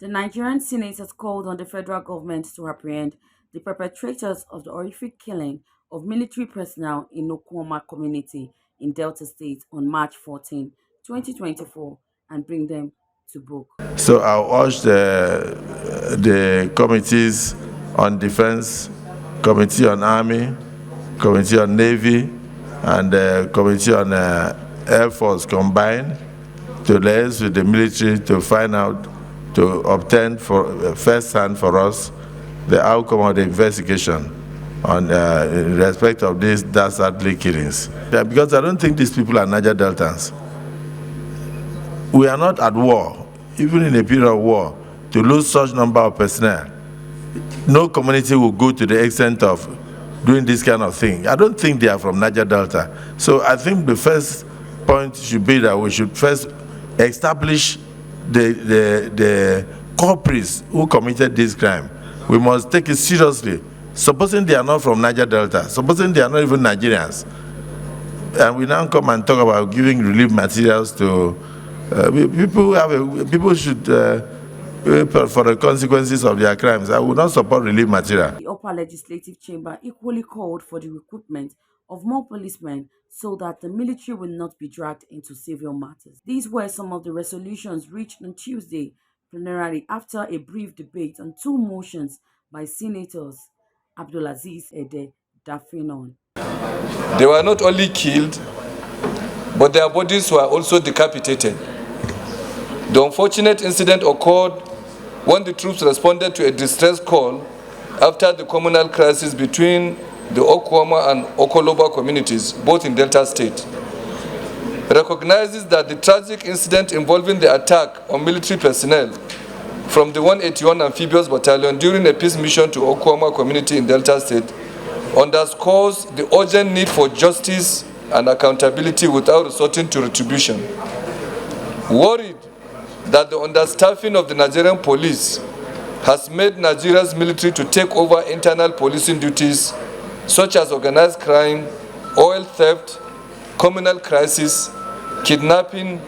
The Nigerian Senate has called on the federal government to apprehend the perpetrators of the horrific killing of military personnel in Okwama community in Delta State on March 14, 2024, and bring them to book. So I urge the committees on defense, committee on army, committee on navy, and the committee on air force combined to liaise with the military to find out, to obtain for first hand for us the outcome of the investigation on in respect of these dastardly killings. Yeah, because I don't think these people are Niger Deltans. We are not at war, even in a period of war, to lose such number of personnel. No community will go to the extent of doing this kind of thing. I don't think they are from Niger Delta. So I think the first point should be that we should first establish the culprits who committed this crime. We must take it seriously. Supposing they are not from Niger Delta, supposing they are not even Nigerians, and we now come and talk about giving relief materials to people should pay for the consequences of their crimes. I will not support relief material. The upper legislative chamber equally called for the recruitment of more policemen so that the military will not be dragged into civil matters. These were some of the resolutions reached on Tuesday plenary after a brief debate on two motions by Senators Abdulaziz Ede Dafinon. They were not only killed, but their bodies were also decapitated. The unfortunate incident occurred when the troops responded to a distress call after the communal crisis between the Okwama and Okoloba communities, both in Delta State. Recognizes that the tragic incident involving the attack on military personnel from the 181 Amphibious Battalion during a peace mission to Okwama community in Delta State underscores the urgent need for justice and accountability without resorting to retribution. Worried that the understaffing of the Nigerian police has made Nigeria's military to take over internal policing duties such as organized crime, oil theft, communal crisis, kidnapping,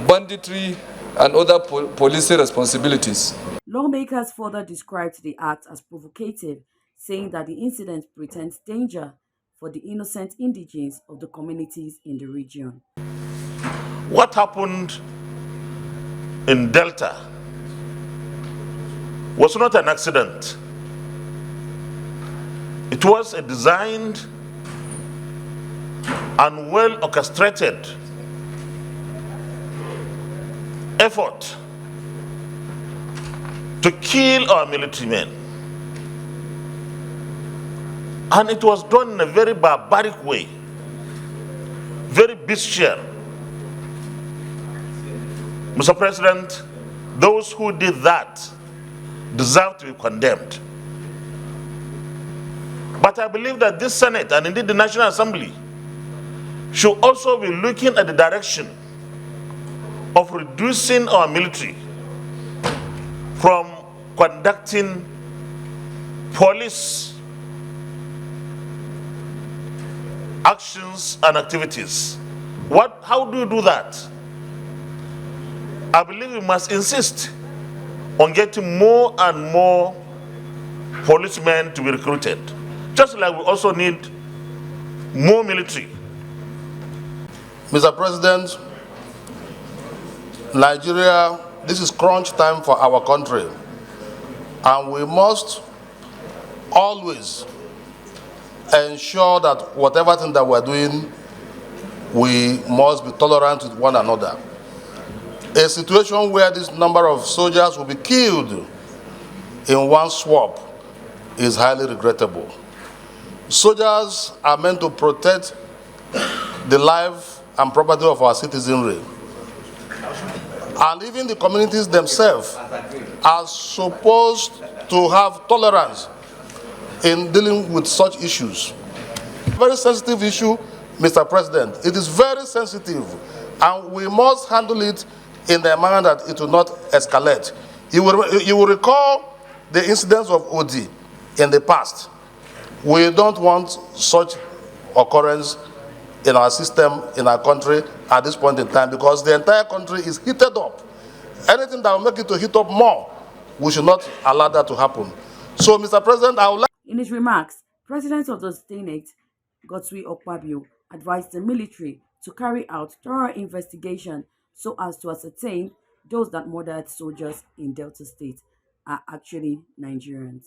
banditry, and other policing responsibilities. Lawmakers further described the act as provocative, saying that the incident presents danger for the innocent indigenes of the communities in the region. What happened in Delta was not an accident. It was a designed and well orchestrated effort to kill our military men. And it was done in a very barbaric way, very bestial. Mr. President, those who did that deserve to be condemned. But I believe that this Senate, and indeed the National Assembly, should also be looking at the direction of reducing our military from conducting police actions and activities. How do you do that? I believe we must insist on getting more and more policemen to be recruited. Just like we also need more military. Mr. President, Nigeria, this is crunch time for our country, and we must always ensure that whatever thing that we're doing, we must be tolerant with one another. A situation where this number of soldiers will be killed in one swap is highly regrettable. Soldiers are meant to protect the life and property of our citizenry. And even the communities themselves are supposed to have tolerance in dealing with such issues. Very sensitive issue, Mr. President. It is very sensitive, and we must handle it in the manner that it will not escalate. You will recall the incidents of OD in the past. We don't want such occurrence in our system, in our country at this point in time, because the entire country is heated up. Anything that will make it to heat up more We should not allow that to happen. So, Mr. President, I would like. In his remarks, President of the Senate, Godswill Akpabio, advised the military to carry out thorough investigation so as to ascertain those that murdered soldiers in Delta State are actually Nigerians.